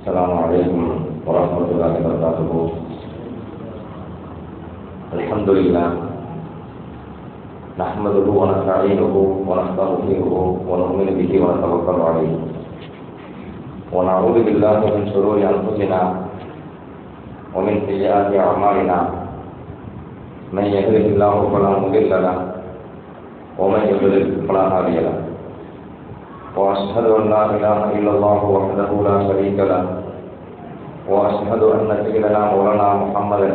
السلام عليكم ورحمة الله وبركاته. الحمد لله نحمده ونستعينه ونستغفره ونؤمن به ونتوكل عليه ونعوذ بالله من شرور أنفسنا ومن سيئات أعمالنا. من يهده الله فلا مضل له ومن يضلل فلا هادي له. وأشهد أن لا إله إلا الله وحده لا شريك له وأشهد أن سيدنا مولانا محمدا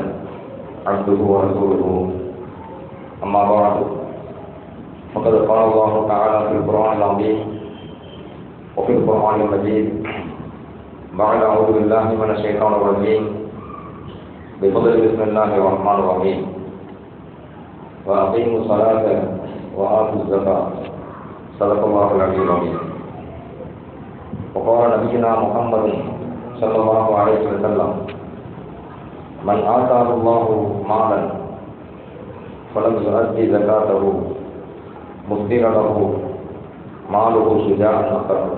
عبده ورسوله. أما بعد فقد قال الله تعالى في القرآن العظيم وفي القرآن المجيد بعد أعوذ بالله من الشيطان الرجيم بفضل بسم الله الرحمن الرحيم وأقيموا الصلاة وآتوا الزكاة صدق الله العلي العظيم. وقال نبينا محمد صلى الله عليه وسلم من آتاه الله مالا فلم يؤدي زكاته مصدر له ماله شجاعا أخره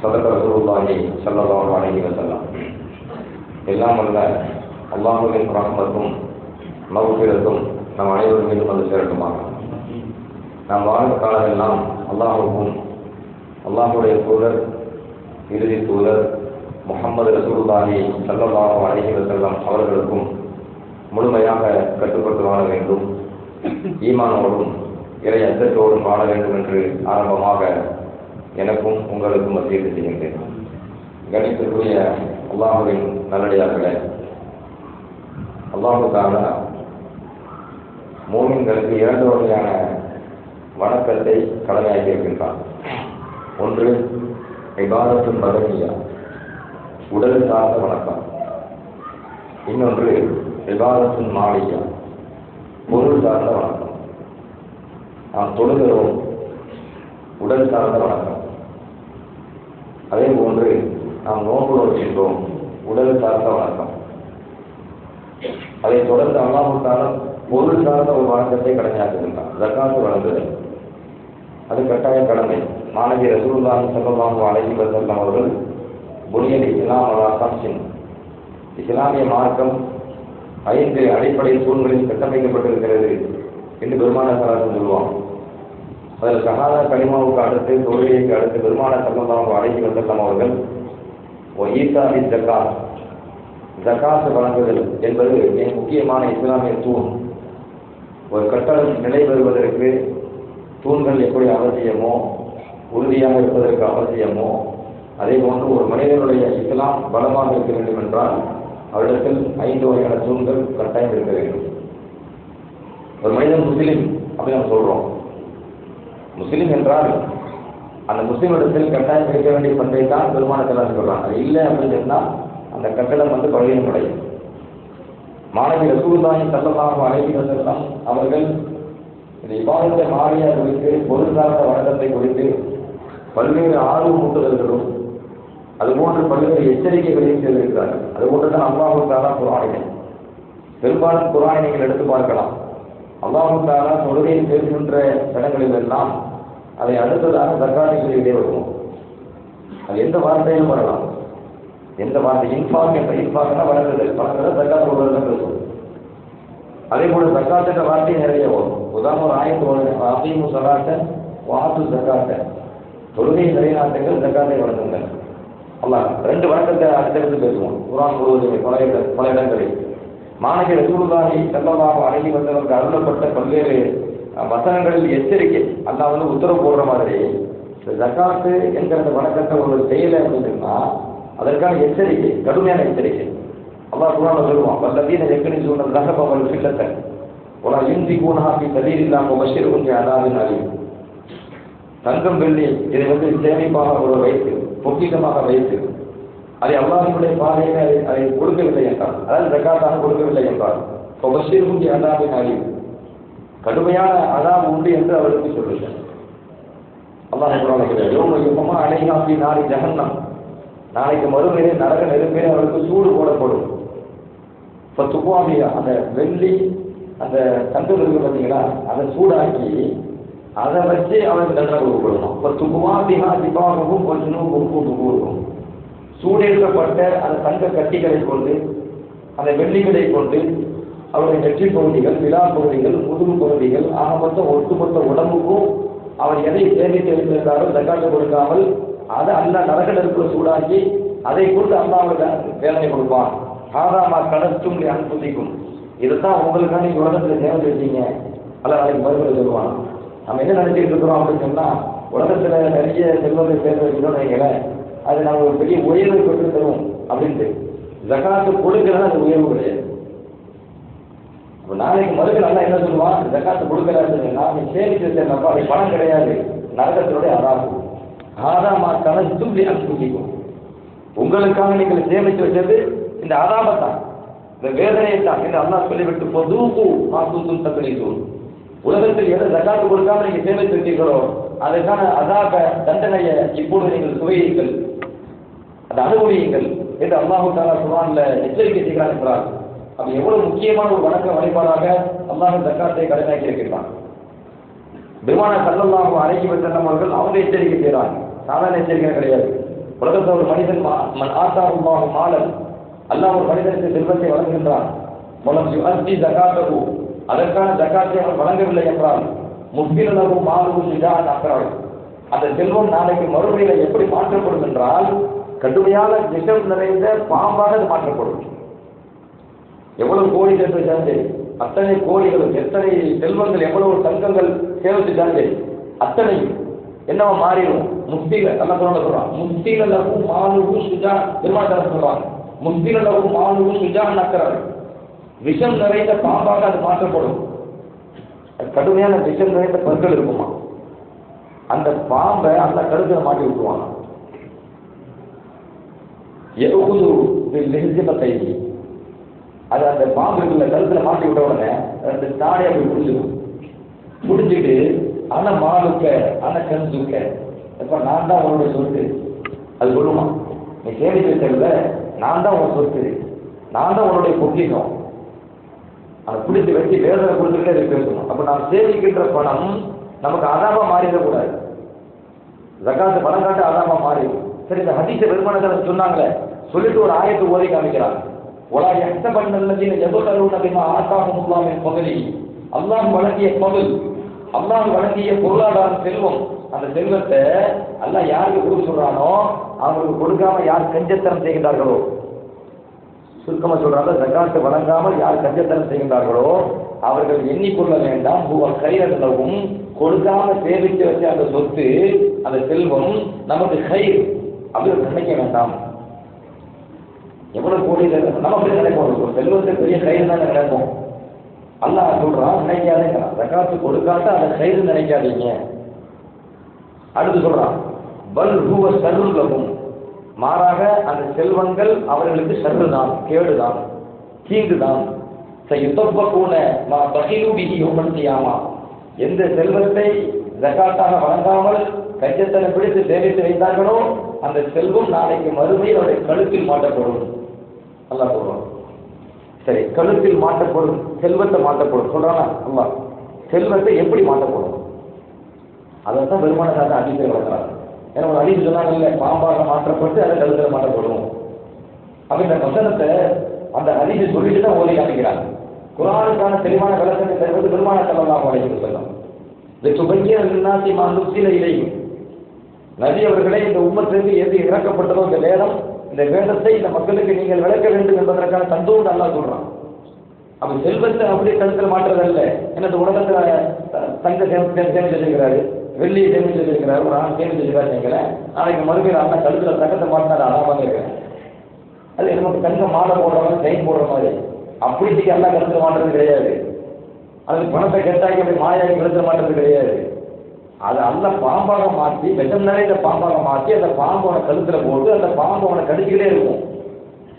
صدق رسول الله صلى الله عليه وسلم. எல்லாம் அல்ல அல்லாஹ்வின் ரஹ்மத்தும் மக்ஃபிரத்தும் நம் அனைவரும் மீதும் வந்து சேரட்டுமாக. நாம் வாழும் காலமெல்லாம் அல்லாஹ்வுக்கும் அல்லாஹ்வுடைய தூதர் இறுதி தூதர் முஹம்மது ரசூலுல்லாஹி ஸல்லல்லாஹு அலைஹி வஸல்லம் அவர்களுக்கும் முழுமையாக கட்டுப்பட்டு வாழ வேண்டும், ஈமானோடும் இறை அச்சத்தோடும் வாழ வேண்டும் என்று ஆரம்பமாக எனக்கும் உங்களுக்கும் வசியத்து செய்கின்றேன். கணித்திற்குரிய அல்லாஹ்வின் நல்லடியார்களே, அல்லாஹ் தஆலா மூமின்களுக்கு இரண்டு வகையான வணக்கத்தை கடமையாக்கி இருக்கின்றான். ஒன்று இபாதத்துல் பதனியா, உடல் சார்ந்த வணக்கம். இன்னொன்று இபாதத்துல் மாலியா, பொருள் சார்ந்த வணக்கம். நாம் தொழுகிறோம், உடல் சார்ந்த வணக்கம். அதே போன்று நாம் நோன்பு நோக்கின்றோம், உடல் சார்ந்த வணக்கம். அதை தொடர்ந்து அல்லாஹ் தஆலா பொருள் சார்ந்த ஒரு வணக்கத்தை கடமையாக்குகின்றான், ஜகாத் வழங்குதல். அது கட்டாய கடமை. மாணவி ரசூலுல்லாஹி ஸல்லல்லாஹு அலைஹி வஸல்லம் அவர்கள் புனியல் இஸ்லாம் அலா கம்ஸின், இஸ்லாமிய மார்க்கம் 5 அடிப்படை தூண்களில் கட்டமைக்கப்பட்டிருக்கிறது என்று பெருமானார் ஸல்லல்லாஹு சொல்லுவாங்க. அதில் ஷஹாதா கலிமாவுக்கு அடுத்து, தொழுகைக்கு அடுத்து பெருமானார் ஸல்லல்லாஹு அலைஹி வஸல்லம் அவர்கள் ஈசாபி ஜகாத், ஜகாத் வழங்குதல் என்பது மிக முக்கியமான இஸ்லாமிய தூண். ஒரு கட்டடம் நிலை பெறுவதற்கு தூண்கள் எப்படி அவசியமோ, உறுதியாக இருப்பதற்கு அவசியமோ, அதே போன்று ஒரு மனிதனுடைய இஸ்லாம் பலமாக இருக்க வேண்டும் என்றால் அவரிடத்தில் 5 வகையான தூண்கள் கட்டாயம் இருக்க வேண்டும். ஒரு மனிதன் முஸ்லிம் அப்படி நாம் சொல்றோம். முஸ்லிம் என்றால் அந்த முஸ்லிமிடத்தில் கட்டாயம் இருக்க வேண்டிய பண்பை தான் பெருமானத்தில் சொல்றாங்க. அது இல்லை அப்படின்னு சொன்னால் அந்த கட்டடம் பலவீனம் அடையும். மாணவி ரசூலுல்லாஹி ஸல்லல்லாஹு அலைஹி வஸல்லம் அவர்கள் இந்த இபாதத்தை மாலியா குறித்து, பொருள் சார்ந்த வணக்கத்தை குறித்து பல்வேறு ஆர்வமூட்டுதல்களும் அதுபோன்று பல்வேறு எச்சரிக்கைகளையும் செய்திருக்கிறார்கள். அதுபோன்றுதான் அல்லாஹ் தஆலா குர்ஆனில், பெரும்பாலும் குர்ஆனை நீங்கள் எடுத்து பார்க்கலாம், அல்லாஹ் தஆலா தொழுகையை பேசுகின்ற இடங்களில் எல்லாம் அதை அடுத்ததாக ஜகாத்தை சொல்லிக்கிட்டே வருவோம். அது எந்த வார்த்தையிலும் வரலாம். எந்த வார்த்தை இன்ஃபாக் என்ற இன்ஃபாக்னா வழங்குதல், ஜகாத் கொடுவதுதான் பேசுவோம். அதே போல ஜகாத் என்ற வார்த்தையை நிறைய வரும். உதாரணம் ஆயத்து அகீமு ஸலாத்த வஆத்து ஜகாத்த, தொழுகையை நிலைநாட்டுங்கள், ஜகாத்தை வழங்குங்கள். அல்லாஹ் 2 வணக்கத்தை அடுத்தடுத்து பேசுவோம் குர்ஆன் முழுவதுமே பல இடங்களில். மாணவி ரசூலுல்லாஹி ஸல்லல்லாஹு அலைஹி வஸல்லம் அருளப்பட்ட பல்வேறு வசனங்களில் எச்சரிக்கை. அல்லாஹ் உத்தரவு போடுற மாதிரி ஜகாத்து என்கிற அந்த வணக்கத்தை ஒரு செய்யலை அப்படின்னு சொன்னா அதற்கான எச்சரிக்கை, கடுமையான எச்சரிக்கை. அல்லாஹ் குர்ஆன்ல சொல்லுவான், வல்லதீன யக்னிஸூன ஸஹப வல் ஃபில்லத வலா யுன்ஃபிகூனஹா ஃபீ ஸபீலில்லாஹி வபஷ்ஷிர்ஹும் பிஅதாபின் அலீம். தங்கம் வெள்ளி இதை சேமிப்பாக வைத்து, பொக்கிஷமாக வைத்து, அதை அல்லாஹ்வுடைய பாதையில அதை கொடுக்கவில்லை என்றால், அதாவது ஜகாத்தாக கொடுக்கவில்லை என்றால் வபஷ்ஷிர்ஹும் பிஅதாபின் அலீம், கடுமையான அதாப் உண்டு என்று அவருக்கு சொல்லுங்கள். அல்லாஹ் குர்ஆனில் யௌம யுஹ்மா அலைஹா ஃபீ நாரி ஜஹன்னம், நாளைக்கு மறுமையிலே நரக நெருப்பிலே அவருக்கு சூடு போடப்படும். இப்போ துப்பாவியா அந்த வெள்ளி அந்த தங்கம் இருக்கு பார்த்தீங்களா, அதை சூடாக்கி அதை வச்சு அவனுக்கு தண்டனை கொடுக்கணும். இப்போ துப்புவாதிகா திபாகவும் கொஞ்சம் கூட்டு இருக்கும். சூடேற்றப்பட்ட அந்த தங்க கட்டிகளை கொண்டு அந்த வெள்ளிகளை கொண்டு அவருடைய நெற்றி பகுதிகள், விழா பகுதிகள், முதுகு பகுதிகள், ஆக மொத்தம் ஒட்டுமொத்த உடம்புக்கும் அவர் எதை சேமித்து வைத்திருந்தாரோ ஜக்காத்து கொடுக்காமல் அதை அல்ல நரக நெருப்புல சூடாக்கி அதை கொண்டு அல்லாஹ்வுக்கு வேதனை கொடுப்பான். ஆதாமா கடத்தும் அனுமதிக்கும். இதுதான் உங்களுக்கான நீங்க உலகத்தில் சேமித்து வச்சீங்க அல்ல நாளைக்கு மறுபடியும் சொல்லுவான். நம்ம என்ன நினைச்சிட்டு இருக்கிறோம் அப்படின்னு சொன்னா, உலகத்துல நிறைய செல்வத்தை சேர்ந்து வைக்கணும்னு நினைக்கிறேன், அது நம்ம ஒரு பெரிய உயர்வை பெற்று தரும் அப்படின்ட்டு. ஜக்காத்து கொடுக்கிறது அது உயர்வு கிடையாது. நாளைக்கு மறுக்க நல்லா என்ன சொல்லுவான், ஜக்காத்து கொடுக்கிறாரு நான் சேமித்து வச்சிருந்தப்பா அது பணம் கிடையாது, நரகத்தினுடைய அதாபு. ஆதாமா கணத்தும் அனுமதிக்கும். உங்களுக்காக நீங்கள் சேமித்து வச்சது இந்த அதாபத்தான், இந்த வேதனையை தான் என்று அல்லாஹ் சொல்லிவிட்டு பொதுப்பு மாசூத்தும் தக்கணிக்கும். உலகத்தில் எதை ஜக்காத்து கொடுக்காம நீங்க சேமித்து வைத்தீர்களோ அதற்கான அதாப தண்டனையை இப்போது நீங்கள் சுவையுங்கள், அதை அனுபவியுங்கள் என்று அல்லாஹு தஆலா குர்ஆன்ல எச்சரிக்கை செய்கிறார் என்றார். அப்ப எவ்வளவு முக்கியமான ஒரு வணக்க வழிபாடாக அல்லாஹ் ஜக்காத்தை கடமையாக்கி இருக்கிறான். பெருமானார் ஸல்லல்லாஹு அலைஹி வஸல்லம் அவர்கள் அவங்க எச்சரிக்கை செய்கிறாங்க, சாதாரண எச்சரிக்கை கிடையாது. உலகத்தில் ஒரு மனிதன் ஆத்தாஹு மாலன், அல்லாஹ் ஒரு மனிதனுக்கு செல்வத்தை வழங்குகின்றான், மூலம் யுஅத்தி ஜகாத்தஹு, அதற்கான ஜக்காத்தை அவர் வழங்கவில்லை என்றால் முஸ்பிலஹு மாலுஹு ஷிஜாஅன் அக்ரால், அந்த செல்வம் நாளைக்கு மறுமையில எப்படி மாற்றப்படும் என்றால் கடுமையான விஷம் நிறைந்த பாம்பாக அது மாற்றப்படும். எவ்வளவு கோடி சேர்த்து வச்சாலும் சரி, அத்தனை கோடிகளும் எத்தனை செல்வங்கள் எவ்வளவு தங்கங்கள் சேமிச்சுட்டாலும் சரி, அத்தனை என்னவா மாறிடும். முஸ்தீல நல்லா சொல்றான், முஸ்தீல லகு மாலுஹு சுஜா, பெருமாள் சொல்றாங்க, முஸ்தீல லகு மாலுஹு சுஜாஅன் அக்ரால், விஷம் நிறைந்த பாம்பாக அது மாற்றப்படும். கடுமையான விஷம் நிறைந்த பற்கள் இருக்குமா, அந்த பாம்பை அந்த கழுத்துல மாட்டி விட்டுருவாங்க. அது அந்த பாம்பு இருக்குல்ல கழுத்துல மாட்டி விட்ட உடனே அந்த தாடை அப்படி புரிஞ்சுக்கும். புரிஞ்சுட்டு ஆனா மாலுக்க ஆனா கஞ்சுக்க, இப்ப நான் தான் உன்னுடைய சொத்து அது சொல்லுமா, நீ சேமித்து வைக்கல நான் தான் உன் சொத்து, நான் தான் உன்னுடைய பொக்கிஷம், அதை பிடிச்சி வச்சு வேதனை கொடுத்துக்கிட்டே அது பேசணும். அப்ப நாம் சேமிக்கின்ற பணம் நமக்கு அதாபா மாறிடக்கூடாது. ஜக்காத்து பணம் காட்ட அதாபா மாறிடும். சரி, இந்த ஹதீஸ பெருமானார் சொன்னாங்களே, சொல்லிட்டு ஒரு ஆயத்தை ஓதி காமிக்கிறாங்க. ஒலா யஹ்தபன்னல்லதீன யதுகலூன பிமா ஆதாஹுமுல்லாஹு மின் ஃபத்லிஹி, அல்லாஹ் வழங்கிய பகுல், அல்லாஹ் வழங்கிய பொருளாதார செல்வம், அந்த செல்வத்தை அல்லாஹ் யாருக்கு கொடுக்க சொல்றானோ அவங்களுக்கு கொடுக்காம யார் கஞ்சத்தனம் செய்கின்றார்களோ, சுருக்கமா சொல்றாங்க, ஜக்காத்து வழங்காமல் யார் கஞ்சத்தனம் செய்கின்றார்களோ அவர்கள் எண்ணிக்கொள்ள வேண்டாம், கைரளவும் கொடுக்காம சேமித்து வச்ச அந்த சொத்து அந்த செல்வம் நமக்கு கை அப்படி நினைக்க வேண்டாம். எவ்வளவு கோடி நம்ம அப்படி நினைப்போம், செல்வத்தை பெரிய கயிறு தான் நினைப்போம். அல்லாஹ் சொல்றான் நினைக்காதீங்க, ஜக்காத்து கொடுக்காட்ட அதை கயிறு நினைக்காதீங்க. அடுத்து சொல்றான் பல் ஹுவ ஷர்ருன் லஹும், மாறாக அந்த செல்வங்கள் அவர்களுக்கு ஷர்ரு தான், கேடுதான், தீங்குதான். சயுத்தப்பக்கூன மா பகிலு பிஹி யௌமல் கியாமா, எந்த செல்வத்தை ஜக்காத்தாக வழங்காமல் கஞ்சத்தனை பிடித்து சேமித்து வைத்தார்களோ அந்த செல்வம் நாளைக்கு மறுமையில் அவருடைய கழுத்தில் மாட்டப்படும். அல்லாஹ் சொல்றான். சரி, கழுத்தில் மாட்டப்படும், செல்வத்தை மாட்டப்படும் சொல்றானா அல்லாஹ். செல்வத்தை எப்படி மாட்டப்படும் அதைத்தான் பெருமானார் அதிசய வளர்க்கிறாங்க. ஏன்னா ஒரு அதிசயம் சொன்னாங்க இல்லை, பாம்பாக மாற்றப்பட்டு அதை கழுத்தில் மாட்டப்படும் அப்படின்ற வசனத்தை அந்த அதிசயம் சொல்லிட்டு தான் ஓதி காமிக்கிறாங்க. குர்ஆனுக்கான தெளிவான விளக்கத்தை தருவது பெருமானார் ஸல்லல்லாஹு அலைஹி வஸல்லம். இந்த சுபைய நாசி மானுசில இலையும் நபி அவர்களே, இந்த உம்மத்திற்கு எது இறக்கப்பட்டதோ இந்த வேதம், இந்த வேதத்தை இந்த மக்களுக்கு நீங்கள் விளக்க வேண்டும் என்பதற்கான தந்தோடு அல்லாஹ் சொல்றான். அப்ப செல்வத்தை அப்படியே கழுத்தில் மாற்றுறதல்ல. என்ன உலகத்துல தங்க சேமித்து வச்சிருக்கிறாரு, வெள்ளியை சேமித்து வச்சிருக்கிறாரு, ஒரு ஆண் சேமித்து வச்சிருக்காரு நீங்களேன், நாளைக்கு மறுபடியும் அண்ணா கழுத்துல தங்கத்தை மாட்டினாரு அதாவாங்க இருக்கிறேன். அது நமக்கு தங்க மாலை போடுற மாதிரி செயின் போடுற மாதிரி அப்படிக்கு எல்லாம் கழுத்துல மாட்டுறது கிடையாது. அதுக்கு பணத்தை கெட்டாக்கி அப்படி மாயாக்கி கழுத்துல மாட்டுறது கிடையாது. அதை அல்ல பாம்பாக மாற்றி, விஷம் நிறைந்த பாம்பாக மாற்றி அந்த பாம்போட கழுத்துல போட்டு அந்த பாம்பு அவனை கடிச்சுக்கிட்டே இருக்கும்.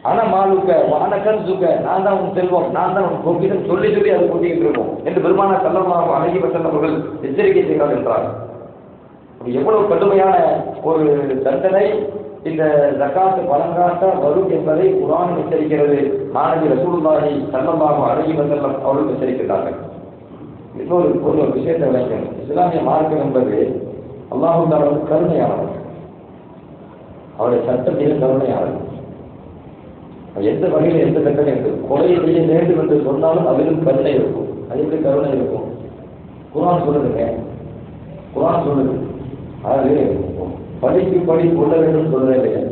ஆனா மாலுக்க வானக்கன் சுக்க, நான் தான் உன் செல்வம், நான் தான் உன் பொக்கிஷம் சொல்லி சொல்லி அது கொட்டிக்கிட்டு இருக்கும் என்று பெருமானார் ஸல்லல்லாஹு அலைஹி வஸல்லம் அவர்கள் எச்சரிக்கை செய்கிறார் என்றார். எவ்வளவு கடுமையான ஒரு தண்டனை இந்த ஜக்காத்து வழங்காட்ட வரும் என்பதை குர்ஆன் எச்சரிக்கிறது. மாணவி ரசூலுல்லாஹி ஸல்லல்லாஹு அலைஹி வஸல்லம் அவர்கள் எச்சரிக்கிறார்கள். இன்னொரு ஒரு விஷயத்தை விளக்கணும். இஸ்லாமிய மார்க்கம் என்பது அல்லாஹ் தஆலா கருணையானவர். அவருடைய சட்டத்திலும் கருணையாளர். எந்த வகையில் எந்த சட்டம் இருக்கு, கொலை செய்ய வேண்டும் என்று சொன்னாலும் அதிலும் கருணை இருக்கும். அது எப்படி கருணை இருக்கும்? குர்ஆன் சொல்லுதுங்க, குர்ஆன் சொல்லுது. அதாவது படிக்கு படி கொள்ள வேண்டும் சொல்லவே இல்லையா?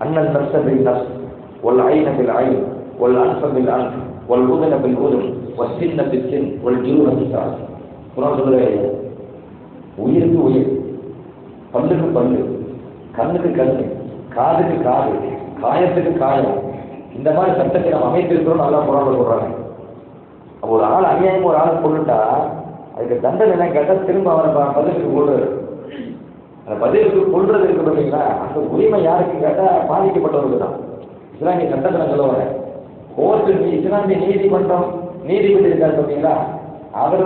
அண்ணன் நஷ்ட பில் நஷ் ஒல் ஐன பில் ஐன் ஒல் அன்ஃப பில் அன்ஃப் ஒல் உதன பில் உதன் ஒல் சின்ன பில் சின் ஒல் ஜுருஹ பில் சாஸ். குர்ஆன் சொல்லவே இல்லையா? உயிருக்கு உயிர், பல்லுக்கு பல்லு, கண்ணுக்கு கண்ணு, காதுக்கு காது, காயத்துக்கு காயம், இந்த மாதிரி சட்டத்தை நம்ம அமைத்திருக்கிறோம். நல்லா குர்ஆன்ல சொல்றாங்க. அப்போ ஒரு ஆள் அநியாயமா ஒரு ஆளை கொண்டுட்டா அதுக்கு தண்டனை என்ன கேட்டால் திரும்ப அவனை பதிலுக்கு கொள்றது. அந்த பதிலுக்கு கொள்றது இருக்கு பார்த்தீங்களா, அந்த உரிமை யாருக்கு கேட்டால் பாதிக்கப்பட்டவருக்கு தான். இஸ்லாமிய சட்டத்தில் சொல்லுவாங்க, கோர்ட்டு இஸ்லாமிய நீதிமன்றம் நீதிபதி இருக்காரு பார்த்தீங்களா, அவர்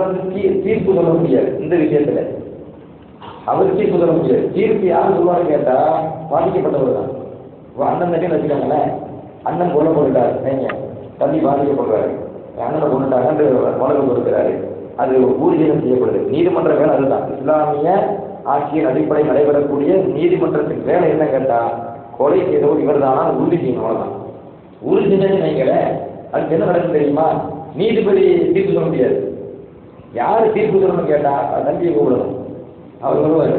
தீர்ப்பு சொல்ல முடியாது இந்த விஷயத்துல. அவர் தீர்ப்பு சொல்ல முடியாது. தீர்ப்பு யார் சொல்லுவாரு கேட்டா பாதிக்கப்பட்டவர் தான். அண்ணன் தட்டி வச்சுக்காங்களேன், அண்ணன் கொல்லப்பட்டுட்டார், தம்பி பாதிக்கப்படுறாரு, அண்ணனை கொண்டுட்டாங்க வழக்கு கொடுக்கிறாரு, அது ஊர்ஜிதம் செய்யப்படுது. நீதிமன்ற வேலை அதுதான். இஸ்லாமிய ஆட்சியின் அடிப்படை நடைபெறக்கூடிய நீதிமன்றத்தின் வேலை என்ன கேட்டா, கொலை செய்தவர் இவர் தானா உறுதி செய்யணும். அவ்வளவுதான். உறுதி செஞ்சு நீங்கள அதுக்கு என்ன நடக்கும் தெரியுமா? நீதிபதி தீர்ப்பு சொல்ல முடியாது. யாரு தீர்ப்பு சொல்லணும்னு கேட்டா தம்பியை கூப்பிடணும். அவர் சொல்லுவாரு,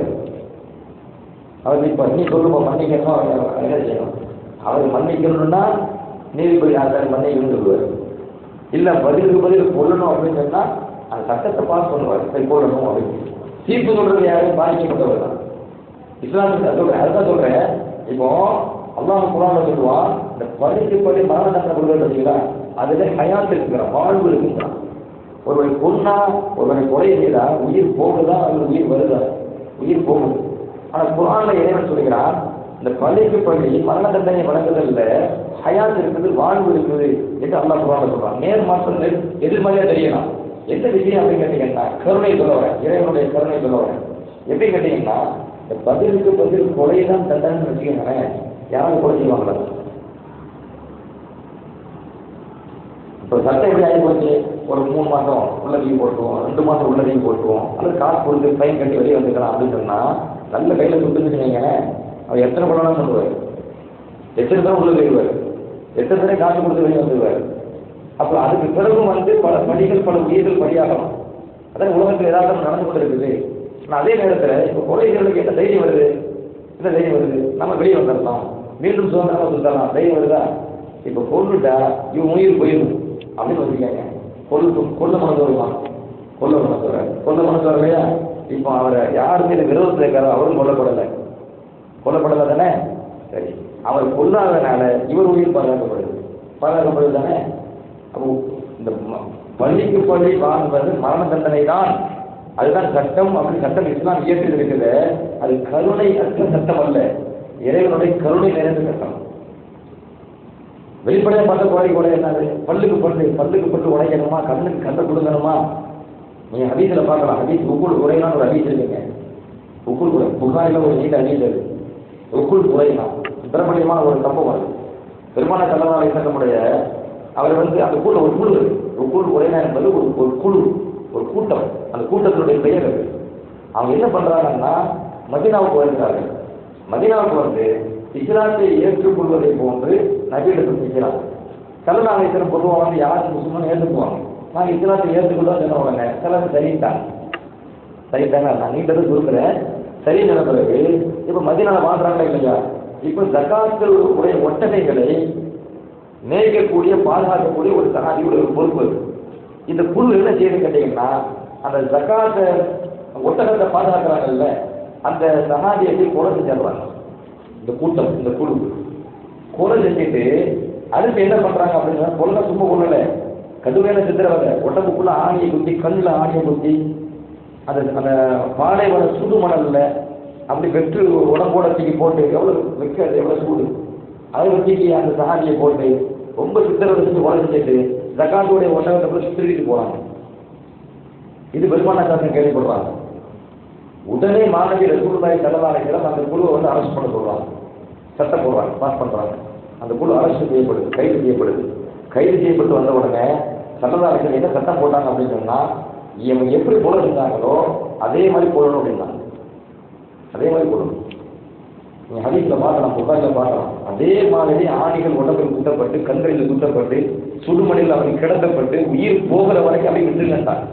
அவர் இப்ப நீ சொல்லுப்பா மன்னிக்கணும், என்ன செய்யணும்? அவர் மன்னிக்கணும்னா நீதிபதி ஆசாரி மன்னிக்கணும்னு சொல்லுவார். இல்ல பதிலுக்கு பதில் கொள்ளணும் அப்படின்னு சொன்னா அந்த சட்டத்தை பாஸ் பண்ணுவார், சரி கொள்ளணும் அப்படின்னு. தீர்ப்பு சொல்றது யாரும் பாதிக்கப்பட்டவர் தான். இஸ்லாமிய சொல்றேன், அதுதான் சொல்றேன். இப்போ அல்லாஹ் குர்ஆன்ல சொல்லுவான், இந்த பதிலுக்கு படி மரண தண்டனை கொடுக்கறது பார்த்தீங்களா, அதுல ஹயாத் இருக்குங்கிறான், வாழ்வு இருக்குங்கிறான். ஒருவரை கொன்னா, ஒருவரை கொலை செய்தா உயிர் போகுதா அல்லது உயிர் வருதா? உயிர் போகுது. ஆனா குர்ஆன்ல இறைவன் சொல்லுகிறான், இந்த பள்ளிக்கு பள்ளி மரண தண்டனை வழங்குதல்ல ஹயாத் இருக்குது, வாழ்வு இருக்குது என்று அல்லாஹ் குர்ஆன்ல சொல்றான். நேர் மாற்றம் எதிர்மறையா தெரியலாம். எந்த விஷயம் அப்படின்னு கேட்டீங்கன்னா, கருணை சொல்ல வரேன், இறைவனுடைய கருணை சொல்ல வரேன். எப்படி கேட்டீங்கன்னா, இந்த பதிலுக்கு பதில் கொலை தான் தண்டனை வச்சுக்கோங்களேன், யாரும் கொலை செய்வாங்களா? இப்போ சட்டம் எப்படி ஆகி போச்சு? ஒரு 3 மாதம் உள்ளதையும் போட்டுவோம், 2 மாதம் உள்ளதையும் போட்டுவோம், அல்லது காசு கொடுத்து ஃபைன் கட்டி வெளியே வந்துக்கலாம் அப்படின்னு சொன்னா நல்ல கையில் சுட்டுச்சுங்க, அவர் எத்தனை படம் சொல்லுவார், எத்தனை தடவை உள்ள போயிடுவார், எத்தனை தடவை காசு கொடுத்து வெளியே வந்துடுவார். அப்புறம் அதுக்கு பிறகும் பல பணிகள், பல உயிர்கள் பலியாகலாம். அதான் உலகத்தில் ஏதாவது நடந்து கொண்டு இருக்குது. ஆனால் அதே நேரத்தில் இப்போ கொலைகளுக்கு என்ன தைரியம் வருது? என்ன தைரியம் வருது? நம்ம வெளியே வந்துடலாம், மீண்டும் சுதந்திரமா சுத்தலாம், தைரியம் வருதா? இப்போ கொண்டுட்டா இவன் உயிர் போயிடும் அப்படின்னு வச்சுக்காங்க. கொல்ல மனசு வருமா? கொல்ல மனசு வரலையா? இப்போ அவரை யார் மீது விரோதத்தில் இருக்காரோ அவரும் கொல்லப்படலை தானே? சரி, அவர் கொல்லாதனால இவர் உயிர் பாதுகாக்கப்படுது தானே? அப்போ இந்த பள்ளிக்கு பள்ளி வாழ்வது மரண தண்டனை தான், அதுதான் சட்டம். அப்படி சட்டம் இஸ்லாம் இயற்றி இருக்குது. அது கருணை அற்ற சட்டம் அல்ல, இறைவனுடைய கருணை நிறைந்த சட்டம். வெளிப்படையா பார்த்த கொலை என்னது? பல்லுக்கு பட்டு உடைக்கணுமா, கண்ணுக்கு கண்ணை கொடுக்கணுமா? நீங்க ஹதீஸ்ல பார்க்கலாம். ஹதீஸ் உக்குள் குறைனா ஒரு ஹதீஸ் இருக்குங்க. உக்குள் குறை புகாரில ஒரு நீண்ட ஹதீஸ் அது. உக்குள் குறைனா பிரபலியமான ஒரு சம்பவம் அது. பெருமான கல்லவாலை சங்கமுடைய அவர் அந்த கூட்டம் ஒரு குழு, உக்குள் குறைனா என்பது ஒரு குழு, ஒரு கூட்டம். அந்த கூட்டத்தினுடைய பெயர் அது. அவங்க என்ன பண்றாங்கன்னா மதீனாவுக்கு வருகிறார்கள். மதீனாவுக்கு இஸ்லாத்தை ஏற்றுக்கொள்வதை போன்று நபியிடத்தில் செய்கிறாங்க. ஸல்லல்லாஹு அலைஹி வஸல்லம் பொதுவாக யாரும் முஸ்லிம்னு ஏற்றுக்குவாங்க. நாங்கள் இஸ்லாத்தை ஏற்றுக்கொள்ள சொன்ன உடனே சிலர் சரிட்டாங்க நான் நீண்டது கொடுக்குறேன். சரி சொன்ன பிறகு இப்போ மதீனாவில் வாழ்றாங்களா இல்லையா? இப்போ ஜகாத்தில் உடைய ஒட்டகைகளை மேய்க்கக்கூடிய பாதுகாக்கக்கூடிய ஒரு சகாதியுடைய ஒரு பொறுப்பு. இந்த குழு என்ன செய்யுதுன்னு கேட்டீங்கன்னா, அந்த ஜகாத்தை ஒட்டகத்தை பாதுகாக்கிறாங்கல்ல, அந்த சகாதியை போய் கொலை செஞ்சிடுறாங்க. இந்த கூட்டம், இந்த குழு கொலை செஞ்சுட்டு அடுத்து என்ன பண்றாங்க அப்படின்னா, கொலை சும்மா கொள்ளல, கடுமையான சித்திரவதை. ஒட்டகத்துக்குள்ள ஆணியை குத்தி, கண்ணில் ஆணியை குத்தி, அந்த பாலைவன சுடு மணல்ல அப்படி வெற்று உடம்போட தூக்கி போட்டு, எவ்வளவு வைக்கிறது, எவ்வளவு சூடு, அதை வச்சுக்கி அந்த சகாதியை போட்டு ரொம்ப சித்திரவதை செஞ்சு கொலை செஞ்சுட்டு ஜகாத்துடைய ஒட்டகத்தை போய் திருவிட்டு போறாங்க. இது பெருமான சாசனம் கேள்விப்படுறாங்க. உடனே மாணவி ரசூலுல்லாஹி ஸல்லல்லாஹு அலைஹி வஸல்லம் அந்த குழுவை அரெஸ்ட் பண்ண சொல்றாங்க, சட்டம் போடுறாங்க, பாஸ் பண்றாங்க. அந்த குழு அரெஸ்ட் செய்யப்படுது, கைது செய்யப்பட்டு வந்த உடனே ஸல்லல்லாஹு அலைஹி வஸல்லம் என்ன சட்டம் போட்டாங்க அப்படின்னு சொன்னா, இவங்க எப்படி கொலை செஞ்சாங்களோ அதே மாதிரி போடணும் அப்படின்னாங்க. அதே மாதிரி போடணும். நீ ஹதீஸ்ல பார்க்கலாம், புகாரில் பார்க்கலாம். அதே மாதிரி ஆணிகள் உடம்பில் குத்தப்பட்டு, கண்களில் குத்தப்பட்டு, சுடுமணியில் அவர்கள் கிடத்தப்பட்டு உயிர் போகிற வரைக்கும் அப்படி விட்டுருந்தாங்க.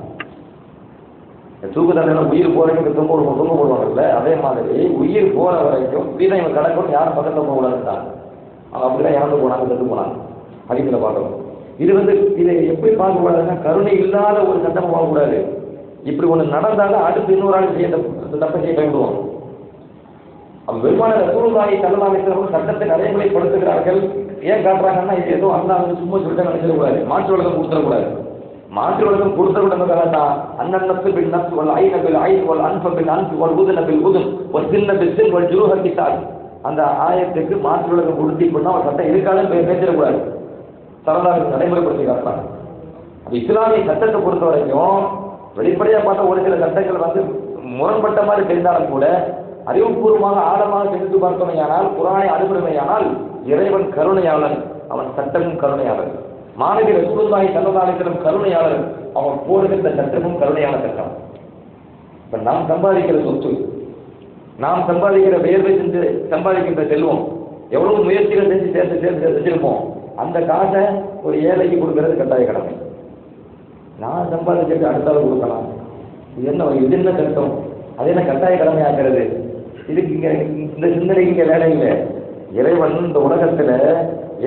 தூக்கு தண்டனை உயிர் போற வரைக்கும் தொங்க போடுவாங்கல்ல, அதே மாதிரி உயிர் போற வரைக்கும் வீதம் இவன் கிடக்கும், யாரும் பக்கத்தில் போக கூடாதுட்டாங்க. அவங்க அப்படிதான் இறந்து போனாங்க, செத்து போனாங்க. ஹதீஸ்ல பார்க்கலாம். இதை எப்படி பார்க்க கூடாதுன்னா, கருணை இல்லாத ஒரு சட்டமும் வாங்கக்கூடாது. இப்படி ஒன்று நடந்தாலும் அடுத்து இன்னொரு ஆள் செய்ய தப்பை செய்ய பயன்படுவாங்க. பெருமான ரசூலுல்லாஹி ஸல்லல்லாஹு அலைஹி வஸல்லம் சட்டத்தை நடைமுறைப்படுத்துகிறார்கள். ஏன் காட்டுறாங்கன்னா, இது ஏதோ அல்லாஹ் சும்மா சொல்லிட்டு நினைச்சிடக்கூடாது, மாற்று உலகம் கொடுத்துடக்கூடாது. மாற்று உலகம் கொடுத்துடக்கூடாது தான். அன்னன் நஃப்ஸு பின் நஃப்ஸ் வல் ஐன பில் ஐன் வல் அன்ஃப பில் அன்ஃப் வல் உதுன பில் உதுன் வல் சின்ன பில் சின் வல் ஜுரூஹ கிஸாஸ். அந்த ஆயத்துக்கு மாற்று உலகம் கொடுத்து பண்ணா ஒரு சட்டம் இருக்காதுன்னு பேசிடக்கூடாது. சரதாருக்கு நடைமுறைப்படுத்தி காட்டுறாங்க. இஸ்லாமிய சட்டத்தை பொறுத்த வரைக்கும் வெளிப்படையாக பார்த்தா ஒரு சில சட்டங்கள் முரண்பட்ட மாதிரி தெரிந்தாலும் கூட அறிவுபூர்வமாக ஆழமாக தெரிந்து பார்த்தோமையானால், குர்ஆனை அனுபவமையானால் இறைவன் கருணையாளன், அவன் சட்டமும் கருணையாளன். மாணவி ரசூலுல்லாஹி ஸல்லல்லாஹு அலைஹி வஸல்லம் கருணையாளர், அவன் போடுகின்ற சட்டமும் கருணையான சட்டம். இப்ப நாம் சம்பாதிக்கிற சொத்து, நாம் சம்பாதிக்கிற வேர்வை செஞ்சு சம்பாதிக்கின்ற செல்வம், எவ்வளவு முயற்சிகள் செஞ்சு சேர்த்து செஞ்சிருப்போம். அந்த காசை ஒரு ஏழைக்கு கொடுக்கறது கட்டாய கடமை. நான் சம்பாதிக்கிறது அடுத்தாலும் கொடுக்கலாம். இது என்ன சட்டம்? அது என்ன கட்டாய கடமையாகிறது? இதுக்கு இந்த சிந்தனைக்கு இங்கே வேலை இல்லை. இறைவன் இந்த உலகத்துல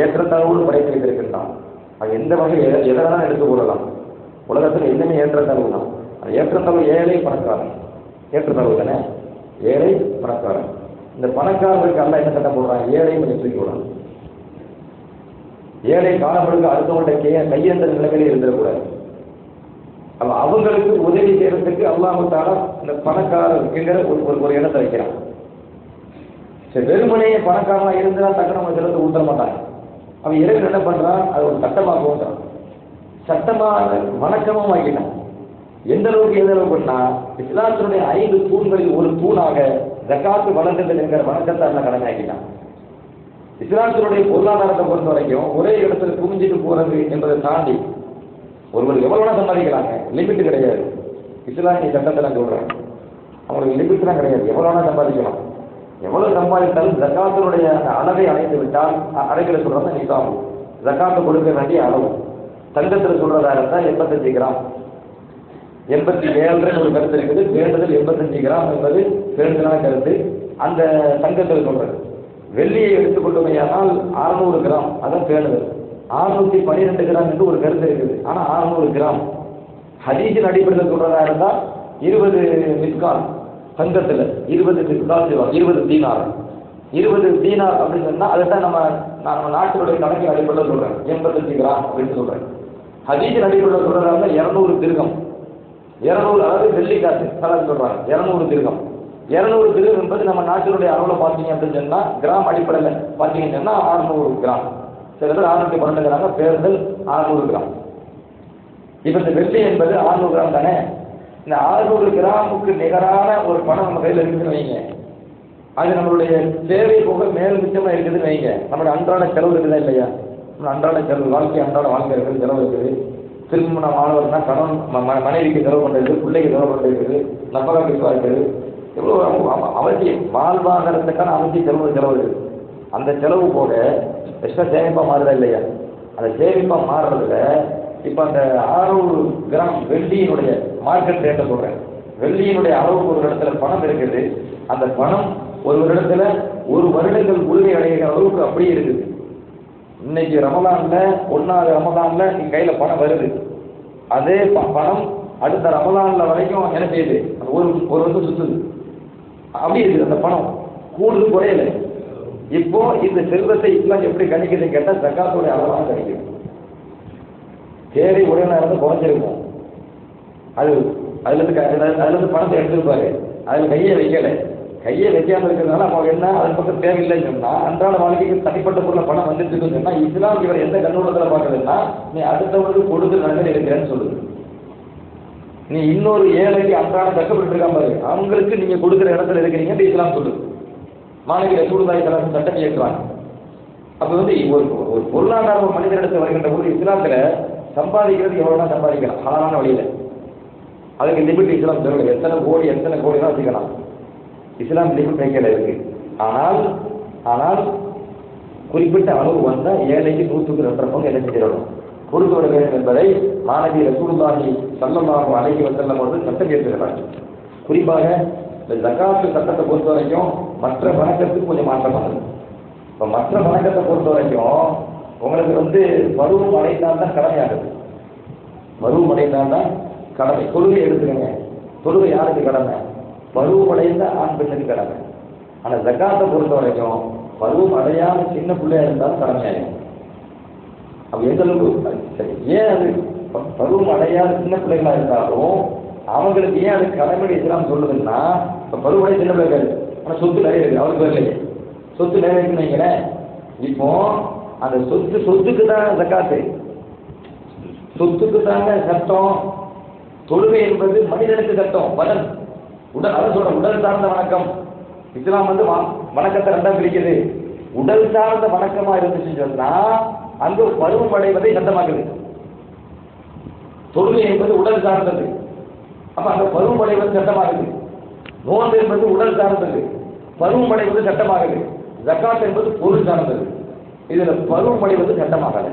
ஏற்றத்தாழ்வோடு படைத்து வைத்திருக்கின்றான். அது எந்த வகையில் எதெல்லாம் எடுத்துக்கொள்ளலாம். உலகத்தில் என்னமே ஏற்றத்தாழ்வு தான். அது ஏற்றத்தாழ்வு ஏழை பணக்காரன், ஏற்றத்தாழ்வு தானே, ஏழை பணக்காரன். இந்த பணக்காரர்களுக்கு அல்ல என்ன சட்டம் போடுறான்? ஏழை கொஞ்சம் தூக்கி விடலாம். ஏழை காலப்படுக்க அடுத்தவங்கள்ட்ட கையேந்த நிலைமையிலே இருந்துடக்கூடாது. அவங்களுக்கு உதவி செய்யறதுக்கு அல்லாஹ் தஆலா இந்த பணக்காரங்கிற ஒரு இடத்தை வைக்கிறான். சரி, வெறுமனையே பணக்காரனா இருந்தா தக்க நம்ம செலவு ஊற்ற மாட்டாங்க. அவன் இறைவன் என்ன பண்றான்? அது ஒரு சட்டமாக போன்றான். சட்டமாக வணக்கமும் ஆகிட்டான். எந்த அளவுக்கு பண்ணா, இஸ்லாத்தினுடைய 5 தூண்களில் ஒரு தூணாக ஜகாத்து வழங்குதல் என்கிற வணக்கத்தை அல்ல கடமை ஆக்கிட்டான். இஸ்லாத்தினுடைய பொருளாதாரத்தை பொறுத்த வரைக்கும் ஒரே இடத்துல குமிஞ்சிட்டு போறது என்பதை தாண்டி ஒருவர் எவ்வளவு சம்பாதிக்கிறாங்க, லிமிட் கிடையாது. இஸ்லாமிய சட்டத்தை நான் சொல்றேன், அவங்களுக்கு லிமிட்லாம் கிடையாது. எவ்வளவு சம்பாதிக்கலாம், எவ்வளவு சம்பாதித்தாலும் ஜகாத்தினுடைய அளவை அடைந்து விட்டால் அடைக்கிற சொல்றதா நிசாம். ஜகாத்து கொடுக்க வேண்டிய அளவு தங்கத்தில் சொல்றதா இருந்தால் 85 கிராம், 87 ஒரு கருத்து இருக்குது. வேண்டுதல் 85 கிராம் என்பது வேண்டுதலான கருத்து. அந்த தங்கத்தில் சொல்றது. வெள்ளியை எடுத்துக்கொண்டமையானால் 600 கிராம், அதான் பேணுதல். 612 கிராம் என்று ஒரு கருத்து இருக்குது. ஆனால் 600 கிராம் ஹதீஸின் அடிப்படையில் சொல்றதா இருந்தால் 20 மிஸ்கால் தங்கத்தில் 20 மிஸ்கால் செய்வாங்க. 20 தீனார், 20 தீனார் அப்படின்னு சொன்னால் அதுதான் நம்ம நாட்டினுடைய கணக்கின் அடிப்படையில் சொல்றேன். 85 கிராம் அப்படின்னு சொல்றேன். ஹதீஸின் அடிப்படையில் சொல்றதா இருந்தால் 200 திர்கம், 200 அதாவது வெள்ளி காசு சொல்றாங்க. 200 திர்கம், 200 திர்கம் என்பது நம்ம நாட்டினுடைய அளவில் பார்த்தீங்க அப்படின்னு சொன்னால் கிராம் அடிப்படையில் பார்த்தீங்கன்னு சொன்னால் 600 கிராம். சில பேர் 612 பேருந்தல் 600 கிராம். இப்ப இந்த வெள்ளி என்பது 600 கிராம் தானே. இந்த 600 கிராமுக்கு நிகரான ஒரு பணம் நம்ம கையில் இருக்குதுன்னு வைங்க. அது நம்மளுடைய தேவை போக மேல் மிச்சமா இருக்குதுன்னு வைங்க. நம்மளுடைய அன்றாட செலவு இருக்குதா இல்லையா? நம்ம அன்றாட செலவு, அன்றாட வாழ்க்கை இருக்குது, செலவு இருக்குது. திருமண மாணவர்னா கணவன் மனைவிக்கு செலவு பண்ணுறது, பிள்ளைக்கு செலவு பண்ணுறது, நம்பகா இருக்குது. எவ்வளோ அவசியம், வாழ்வாதாரத்துக்கான அவசியம் செலவு இருக்குது. அந்த செலவு போக எக்ஸ்ட்ரா சேமிப்பாக மாறுதா இல்லையா? அந்த சேமிப்பாக மாறுறதுல இப்போ அந்த 600 கிராம் வெள்ளியினுடைய மார்க்கெட் ரேட்டை சொல்கிறேன். வெள்ளியினுடைய அளவுக்கு ஒரு இடத்துல பணம் இருக்குது. அந்த பணம் ஒரு இடத்துல ஒரு வருடங்கள் முழுமை அடைகிற அளவுக்கு அப்படியே இருக்குது. இன்னைக்கு ரமலானில் 1வது ரமலானில் நீங்கள் கையில் பணம் வருது. அதே பணம் அடுத்த ரமலானில் வரைக்கும் என்ன செய்யுது? ஒரு வருஷம் சுற்றுது. அப்படி இருக்குது. அந்த பணம் கூடுதல் குறையலை. இப்போ இந்த செல்வத்தை இஸ்லாம் எப்படி கணிக்குதுன்னு கேட்டால் ஜகாத்துடைய அளவாக கணிக்குது. தேவை உடனே இருந்து குறைஞ்சிருக்கும். அதுலேருந்து பணத்தை எடுத்துருப்பாரு, அதில் கையை வைக்கலை. கையை வைக்காமல் இருக்கிறதுனால அவங்க என்ன அதன் பக்கம் தேவையில்லைன்னு சொன்னால் அன்றாட வாழ்க்கைக்கு தனிப்பட்ட பொருளை பணம் வந்துட்டு இருக்குன்னு சொன்னால் இஸ்லாம் இவர் எந்த கண்ணோட்டத்தில் பார்க்குறதுன்னா, நீ அடுத்தவங்களுக்கு கொடுத்து நன்மை இருக்கிறேன்னு சொல்லுது. நீ இன்னொரு ஏழைக்கு அன்றாட கஷ்டப்பட்டு இருக்காம பாரு, அவங்களுக்கு நீங்கள் கொடுக்குற இடத்துல இருக்கிறீங்கன்னு இஸ்லாம் சொல்லுது. மாணவி ரசூலுல்லாஹி ஸல்லல்லாஹு அலைஹி வஸல்லம் சட்டம் இயக்குறாங்க. அப்போ ஒரு பொருளாதார மனிதனிடத்தில் வருகின்ற போது இஸ்லாத்தில் சம்பாதிக்கிறது எவ்வளோனா சம்பாதிக்கலாம், ஹலாலான வழியில். அதுக்கு லிமிட் இஸ்லாம் சொல்லலை. எத்தனை கோடி தான் வச்சுக்கலாம். இஸ்லாம் லிமிட் வைக்கல இருக்கு. ஆனால் ஆனால் குறிப்பிட்ட அளவு வந்தால் ஏழைக்கு 100க்கு 2 என்ன செஞ்சிடணும், கொடுத்து விட வேண்டும் என்பதை மாணவி ரசூலுல்லாஹி ஸல்லல்லாஹு அலைஹி வஸல்லம் அவர்கள் சட்டம் ஏற்றுகிறார்கள். குறிப்பாக இந்த ஜகாத்து சட்டத்தை பொறுத்த வரைக்கும் மற்ற வணக்கத்துக்கு கொஞ்சம் மாற்றமானது. இப்போ மற்ற வணக்கத்தை பொறுத்த வரைக்கும் உங்களுக்கு பருவம் அடைந்தால் தான் கடமையாகுது. பருவம் அடைந்தால் தான் கடமை. தொழுகை எடுத்துக்கங்க, தொழுகை யாருக்கு கடமை? பருவம் அடைந்த ஆண் பெண்ணுக்கு கடமை. ஆனால் ஜகாத்தை பொறுத்த வரைக்கும் பருவம் அடையாத சின்ன பிள்ளையா இருந்தாலும் கடமையாகும். அப்போ எந்த அளவுக்கு சரி, ஏன் அது பருவம் அடையாத சின்ன பிள்ளைகளா இருந்தாலும் அவங்களுக்கு ஏன் அது கடமை இஸ்லாம் சொல்லுதுன்னா, இப்போ பருவமடை சின்ன பிள்ளைகள் ஆனால் சொத்து நிறைய இருக்கு, அவருக்கு வரலையே, சொத்து நிறைய இருக்குன்னு வைங்களேன். இப்போ அந்த சொத்துக்கு தான் ஜகாத்து, சொத்துக்கு தாங்க சட்டம். தொழுகை என்பது மனிதனுக்கு சட்டம், பலன் உடல். அதை சொல்ற உடல் சார்ந்த வணக்கம். இஸ்லாம் வணக்கத்தை 2ஆ பிரிக்குது. உடல் சார்ந்த வணக்கமா இருந்துச்சுன்னு சொன்னா அங்கு பருவம் அடைவதை சட்டமாக்குது. தொழுகை என்பது உடல் சார்ந்தது, அப்ப அந்த பருவம் அடைவது சட்டமாகுது. நோன்பு என்பது உடல் சார்ந்தது, பருவம் அடைவது சட்டமாகுது. ஜகாத் என்பது பொருள் சார்ந்தது, இதுல பருவம் அடைவது சட்டமாகல.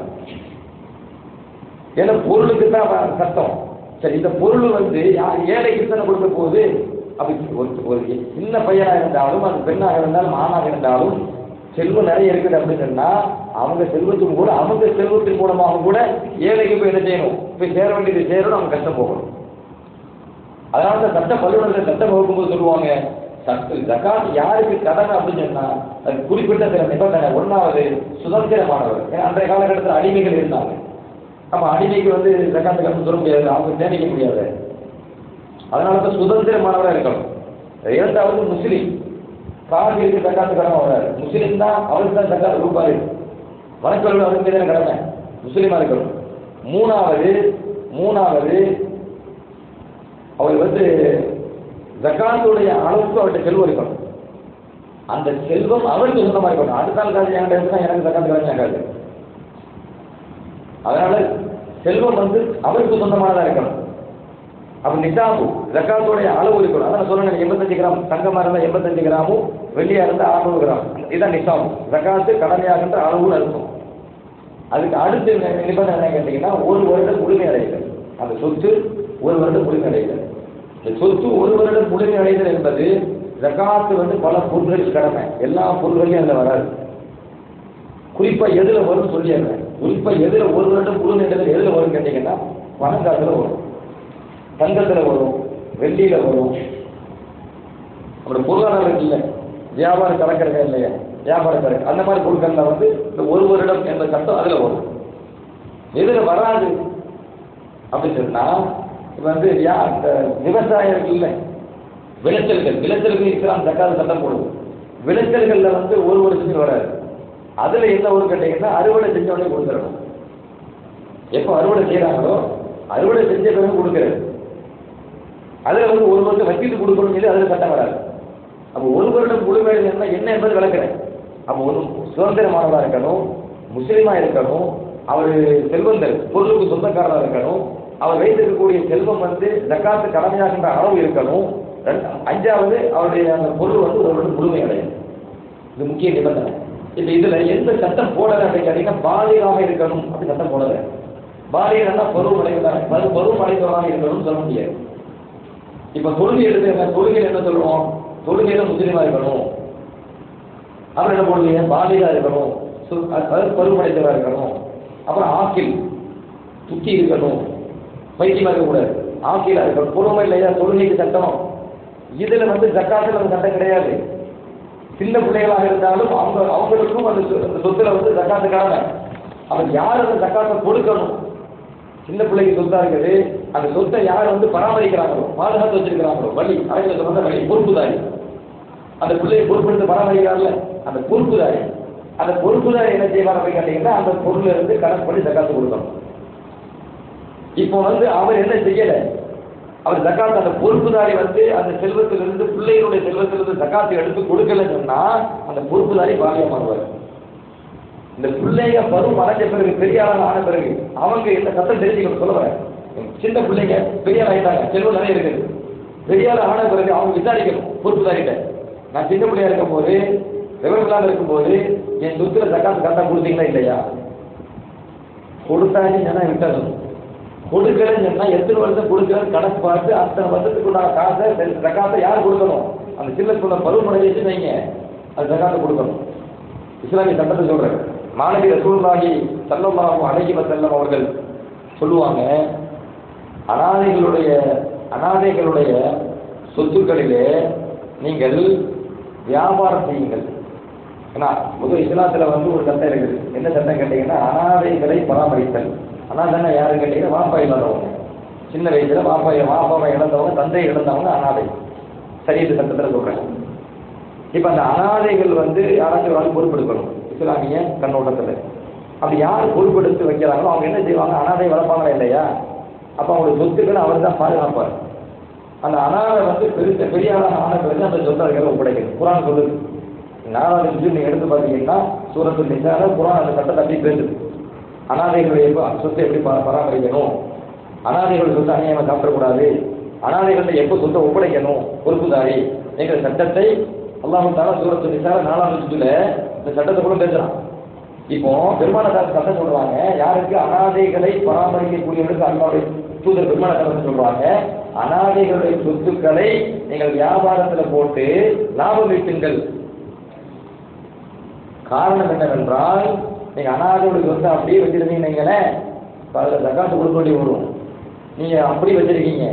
ஏன்னா பொருளுக்கு தான் சட்டம். சரி, இந்த பொருள் ஏழைக்கு தானே கொடுக்க போகுது. அப்படி ஒரு சின்ன பையனா இருந்தாலும், அது பெண்ணாக இருந்தாலும் ஆணாக இருந்தாலும் செல்வம் நிறைய இருக்குது அப்படின்னு சொன்னா அவங்க செல்வத்துக்கு கூட, அவங்க செல்வத்தின் மூலமாக கூட ஏழைக்கு போய் என்ன செய்யணும், போய் சேர வேண்டியது சேரணும், அவங்க கஷ்டம் போகணும். அதனால தான் சட்ட பல்லுநர்கள் சட்டம் வகுக்கும்போது சொல்லுவாங்க, ஜகாத் யாருக்கு கடமை அப்படின்னு சொன்னா அது குறிப்பிட்ட சில நிபந்தனை. 1வது சுதந்திரமானவர். ஏன்னா அன்றைய காலகட்டத்தில் அடிமைகள் இருந்தாங்க. நம்ம அடிமைக்கு ஜகாத்து கடன் சொல்ல முடியாது, அவங்க தேடிக்க முடியாது. அதனால தான் சுதந்திரமானவராக இருக்கணும். 2வது முஸ்லீம். காவிரிக்கு ஜகாத்து கடமை வராது, முஸ்லீம் தான், அவருக்கு தான் ஜகாத்து கொடுப்பாரு. வணக்கம் அவருக்கு மீதான கடமை, முஸ்லீமா இருக்கணும். 3வது அவர் ஜகாத்துடைய அளவுக்கு அவர்கிட்ட செல்வம் இருக்கணும். அந்த செல்வம் அவருக்கு சொந்தமா இருக்கணும். அடுத்த நாள் காசு என்கிட்ட இருந்தா எனக்கு ஜகாத்து கடமை ஆகாது. அதனால செல்வம் அவருக்கு சொந்தமானதா இருக்கணும். அப்ப நிசாபு ஜகாத்துடைய அளவு இருக்கணும். அதான் சொல்லுங்க, 85 கிராம் தங்கமா இருந்தா 85 கிராமும், வெள்ளியா இருந்தா 600 கிராம். இதுதான் நிசாபு. ஜகாத்து கடமையாகின்ற அளவுன்னு இருக்கும். அதுக்கு அடுத்து நிபந்தனை என்ன கேட்டீங்கன்னா, 1 வருடம் முழுமை அடைதல். அந்த சொத்து 1 வருடம் முழுமை அடைதல். இந்த சொத்து 1 வருடம் முழுமை அடைதல் என்பது ஜகாத்து பல பொருள்களுக்கு கடமை. எல்லா பொருள்களையும் அதுல வராது. குறிப்பா எதுல வரும்னு சொல்லிடுறேன். குறிப்பா எதுல 1 வருடம் முழுமை அடைதல் எதுல வரும் கேட்டீங்கன்னா, பணக்காசுல வரும், தங்கத்துல வரும், வெள்ளியில வரும். அப்படி பொருளாதாரம் இல்லை, வியாபாரம் கலக்கிறதா இல்லையா, வியாபாரம் கலக்கு அந்த மாதிரி பொருட்கள்ல இந்த 1 வருடம் என்ற சட்டம் அதுல வரும். எதுல வராது அப்படின்னு சொன்னா, இப்ப விவசாயம் இல்லை, விளைச்சல்களுக்கு இஸ்லாம் ஜகாத் சட்டம் போடுது. விளைச்சல்கள்ல 1 வருஷத்துக்கு வராது. அதுல என்ன ஒரு கேட்டீங்கன்னா, அறுவடை செஞ்ச உடனே கொடுத்துடணும். எப்போ அறுவடை செய்யறாங்களோ அறுவடை செஞ்ச பிறகு கொடுக்கிறது. அதுல 1 வருஷம் வச்சிட்டு கொடுக்கணும் சொல்லி அதுல சட்டம் வராது. அப்போ 1 வருடம் முழுமையாக என்ன என்பது விளக்குறேன். அப்போ ஒரு சுதந்திரமானவராக இருக்கணும், முஸ்லீமா இருக்கணும், அவர் செல்வந்தர் பொருளுக்கு சொந்தக்காரராக இருக்கணும், அவர் வைத்திருக்கக்கூடிய செல்வம் ஜகாத்து கடமையாகின்ற அளவு இருக்கணும். 5வது அவருடைய அந்த பொருள் 1 வருடம் முழுமை அடையும். இது முக்கிய நிபந்தனை. இப்ப இதுல எந்த சட்டம் போடல அப்படின்னு கேட்டீங்கன்னா, பாலிகாக இருக்கணும் அப்படி சட்டம் போடல. பாலிகா பருவம் அடைவதாக, பருவம் அடைந்தவராக இருக்கணும்னு சொல்ல முடியாது. இப்ப தொழுகை எடுத்து தொழுகையில் என்ன சொல்லுவோம், தொழுகையில முஸ்லீமா இருக்கணும். அப்புறம் என்ன போடுவீங்க, பாலிகா இருக்கணும், பருவம் அடைந்தவராக இருக்கணும். அப்புறம் ஆக்கில் துக்கி இருக்கணும், பைத்தியமா இருக்கக்கூடாது, ஆக்கிலா இருக்கணும். பொறுமை இல்லையா தொழுகைக்கு சட்டம். இதுல ஜக்காத்துல அந்த சட்டம் கிடையாது. சின்ன பிள்ளைகளாக இருந்தாலும் அவங்களுக்கும் அந்த சொத்துல ஜக்காத்து கடமை. அவர் யார் அந்த ஜக்காத்தை கொடுக்கணும், சின்ன பிள்ளைக்கு சொத்தா இருக்குது, அந்த சொத்தை யார் பராமரிக்கிறாங்களோ, பாதுகாத்து வச்சிருக்கிறாங்களோ, வழி அவைகளை சொந்த வழி பொறுப்புதாரி, அந்த பிள்ளையை பொறுப்படுத்த பராமரிக்கிறார்ல அந்த பொறுப்புதாரி. அந்த பொறுப்புதாரி என்ன செய்வார் அப்படின்னு கேட்டீங்கன்னா, அந்த பொருள்ல இருந்து கணக்கு பண்ணி ஜக்காத்து கொடுக்கணும். இப்போ அவர் என்ன செய்யல, அவர் ஜக்காத் அந்த பொறுப்புதாரி அந்த செல்வத்திலிருந்து, பிள்ளைகளுடைய செல்வத்திலிருந்து ஜக்காத்து எடுத்து கொடுக்கலன்னு சொன்னா அந்த பொறுப்புதாரி பாலியமானவர். இந்த பிள்ளைங்க பருவம் அடைஞ்ச பிறகு, பெரிய ஆளாக ஆன பிறகு அவங்க இந்த சட்டம் தெரிஞ்சுக்கணும். சொல்ல வரேன், சின்ன பிள்ளைங்க பெரிய ஆள் ஆகிட்டாங்க, செல்வம் நிறைய இருக்குது, பெரிய ஆள் ஆன பிறகு அவங்க விசாரிக்கணும் பொறுப்புதாரிட்ட. நான் சின்ன பிள்ளையா இருக்கும் போது விவரம் இருக்கும்போது என் சொத்துல ஜக்காத்து கரெக்டாக கொடுத்தீங்களா இல்லையா? கொடுத்தாங்கன்னு சொன்னா விட்டதும், கொடுக்கலன்னு சொன்னா எத்தனை வருஷம் கொடுக்கலன்னு கணக்கு பார்த்து அத்தனை வருஷத்துக்குள்ள காசை ஜக்காத்தை யார் கொடுக்கணும்? அந்த சில்லத்துக்குள்ள பருவமழை வச்சு வைங்க, அது ஜக்காத்தை கொடுக்கணும். இஸ்லாமிய சட்டத்தை சொல்றேன். மாணவி ரசூலுல்லாஹி ஸல்லல்லாஹு அலைஹி வஸல்லம் அவர்கள் சொல்லுவாங்க, அனாதைகளுடைய சொத்துக்களிலே நீங்கள் வியாபாரம் செய்யுங்கள். ஏன்னா முதல் இஸ்லாத்துல ஒரு சட்டம் இருக்குது. என்ன சட்டம் கேட்டீங்கன்னா, அனாதைகளை பராமரித்தல். அனாதைன்னா யாரு கேட்டீங்கன்னா, வாப்பா இல்லாதவங்க, சின்ன வயசுல வாப்பாவை இழந்தவங்க, தந்தை இழந்தவங்க அனாதை. சரியத்து சட்டத்தில் சொல்றேன். இப்ப அந்த அனாதைகள் யாராச்சும் ஒரு பொறுப்பெடுக்கணும் இஸ்லாமிய கண்ணோட்டத்தில். அப்படி யார் பொறுப்பெடுத்து வைக்கிறாங்களோ அவங்க என்ன செய்வாங்க? அனாதை வளர்ப்பாங்களா இல்லையா? அப்ப அவங்களுடைய சொத்துக்களை அவர் தான் பாதுகாப்பார். அந்த அனாதை பெரியாரான ஆனங்களுக்கு அந்த சொத்தை அதுக்காக ஒப்படைக்கணும். குரான் சொல்லுது. 4வது ஜுஸ் நீங்க எடுத்து பார்த்தீங்கன்னா சூரத்துல் நிசால குரான் அந்த சட்டத்தை அப்படி பேசுது. அனாதைகளுடைய சொத்தை எப்படி பராமரிக்கணும், அனாதைகள் சொத்தை அநியாயமா சாப்பிடக்கூடாது, அனாதைகள்ட்ட எப்போ சொத்தை ஒப்படைக்கணும் பொறுப்புதாரி என்கிற சட்டத்தை அல்லாஹ் தஆலா சூரத்துல் நிசால 4வது ஜுஸ்ல இந்த சட்டத்தை கூட பேசுறான். இப்போ பெருமானார் சட்டம் சொல்றாங்க, யாருக்கு அனாதைகளை பராமரிக்கக்கூடியவர்களுக்கு அல்லாஹ்வுடைய தூதர் பெருமானார் சொல்றாங்க, அனாதைகளுடைய சொத்துக்களை நீங்கள் வியாபாரத்துல போட்டு லாபம் ஈட்டுங்கள். காரணம் என்னவென்றால், நீங்க அனாதைகளுக்கு அப்படியே வச்சிருந்தீங்கன்னு அதில் ஜக்காத்து கொடுக்க வேண்டி வரும். நீங்க அப்படி வச்சிருக்கீங்க.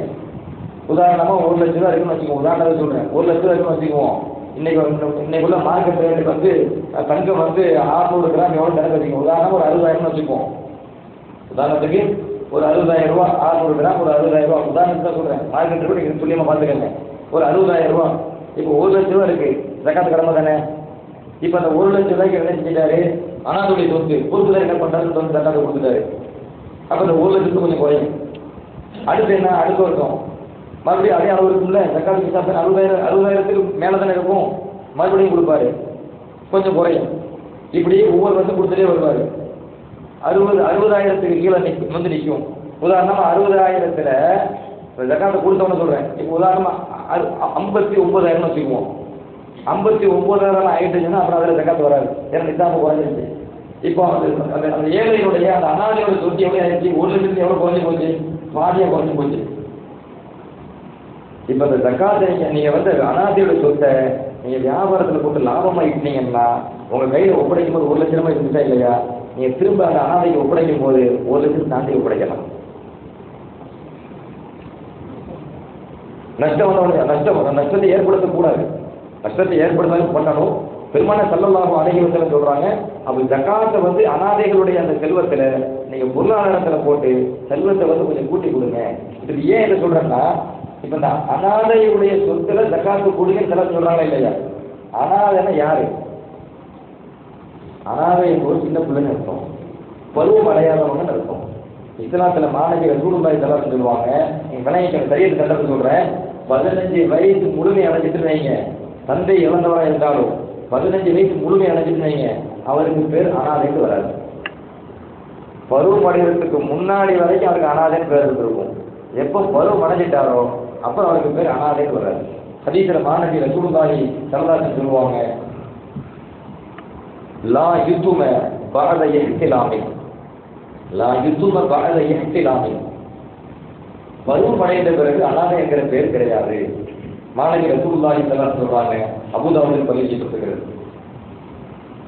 உதாரணமா 1 லட்ச ரூபா இருக்குன்னு வச்சுக்கோங்க. உதாரணத்தை சொல்றேன். 1 லட்ச ரூபா இருக்குன்னு வச்சுக்குவோம். இன்னைக்குள்ள மார்க்கெட் ரேட்டு தங்கம் 600 கிராம் எவ்வளவு கணக்கு வச்சுக்கோங்க. உதாரணம் ஒரு 60,000 வச்சுக்குவோம். உதாரணத்துக்கு ஒரு 60,000 ரூபா, 600 கிராம் ஒரு 60,000 ரூபா. உதாரணத்துக்கு தான் சொல்றேன். மார்க்கெட் ரேட்டு நீங்க துல்லியமா பார்த்துக்கங்க. ஒரு 60,000 ரூபா. இப்போ 1 லட்ச ரூபா இருக்கு, ஜக்காத்து கடமை தானே. இப்ப அந்த 1 லட்ச ரூபாய்க்கு என்ன செஞ்சிட்டாரு? அனாதையுடைய சொத்து பொறுப்புதாரி என்ன பண்றாரு? ஜக்காத்து கொடுத்துட்டாரு. அப்ப இந்த 1 லட்சத்துக்கு கொஞ்சம் குறையும். அடுத்து என்ன? அடுத்த வருஷம் மறுபடியும் அதே அளவு இருக்கும்ல, ஜக்காத்து விசாசம் 60,000க்கு மேல தானே இருக்கும். மறுபடியும் கொடுப்பாரு, கொஞ்சம் குறையும். இப்படி ஒவ்வொரு வருஷம் கொடுத்துட்டே வருவாரு. 60,000க்கு கீழே நிற்கும். உதாரணமா 60,000த்துல ஜக்காத்தை கொடுத்தவன சொல்றேன். இப்போ உதாரணமா 59,000 வச்சுக்குவோம். 59,000 ஆயிட்டுச்சுன்னா அப்புறம் அதில் ஜக்காத்து வராது. ஏன்னா நிதானம் குறைஞ்சிருச்சு. இப்போ அந்த ஏழையுடைய அந்த அனாதையோட சொத்து எவ்வளோ ஆயிடுச்சு? 1 லட்சத்துக்கு எவ்வளோ குறைஞ்சி போச்சு? பாதியாக குறைஞ்சி போச்சு. இப்போ அந்த ஜக்காத்தை நீங்க அனாதையோட சொத்தை நீங்க வியாபாரத்துல போட்டு லாபமா இட்டீங்கன்னா உங்க கையில ஒப்படைக்கும் போது 1 லட்ச ரூபாய் இருந்துச்சா இல்லையா? நீங்க திரும்ப அந்த அனாதைக்கு ஒப்படைக்கும் போது 1 லட்சம் தாண்டி ஒப்படைக்கலாம். நஷ்டத்தை ஏற்படுத்தக்கூடாது. நஷ்டத்தை ஏற்படுத்தாலும் பண்ணணும். பெருமானார் ஸல்லல்லாஹு அலைஹி வஸல்லம் சொல்றாங்க, அப்ப ஜக்காத்தை அனாதைகளுடைய அந்த செல்வத்துல நீங்க பொருளாதாரத்துல போட்டு செல்வத்தை கொஞ்சம் கூட்டி கொடுங்க. இது ஏன் என்ன சொல்றேன்னா, இப்ப இந்த அனாதையுடைய சொத்துல ஜக்காத்து கொடுங்கன்னு சிலர் சொல்றாங்களா இல்லையா? அனாதைன்னா யாரு? அனாதை ஒரு சின்ன பிள்ளைன்னு அர்த்தம், பருவம் அடையாதவங்கன்னு அர்த்தம். இஸ்லாத்துல மாணவி ரசூலுல்லாஹி ஸல்லல்லாஹு அலைஹி சொல்லுவாங்க, நீங்க விளையாட்டு சரியத்து சட்டத்தை சொல்றேன், 15 வயசு முழுமை அடைஞ்சிட்டு வைங்க, தந்தை இழந்தவராக இருந்தாலும் 15 வயசு முழுமை அடைஞ்சிட்டு வைங்க, அவருக்கு பேர் அனாதைன்னு வராது. பருவம் அடைகிறதுக்கு முன்னாடி வரைக்கும் அவருக்கு அனாதைன்னு பேர் இருந்திருக்கும். எப்போ பருவம் அடைஞ்சிட்டாரோ அப்போ அவருக்கு பேர் அனாதைன்னு வராது. ஹதீஸ்ல மாணவி ரசூலுல்லாஹி ஸல்லல்லாஹு அலைஹி சொல்லுவாங்க, லா யுதும பஅத இஹ்திலாமி, லா யுதும பஅத இஹ்திலாமி, பருவம் அடைந்த பிறகு அனாதை என்கிற பேர் கிடையாது. மாணவி ரசூலுல்லாஹி ஸல்லல்லாஹு அலைஹி சொல்றாங்க. அபூதாவூதில் பதிவு செய்யப்பட்டிருக்கிறது.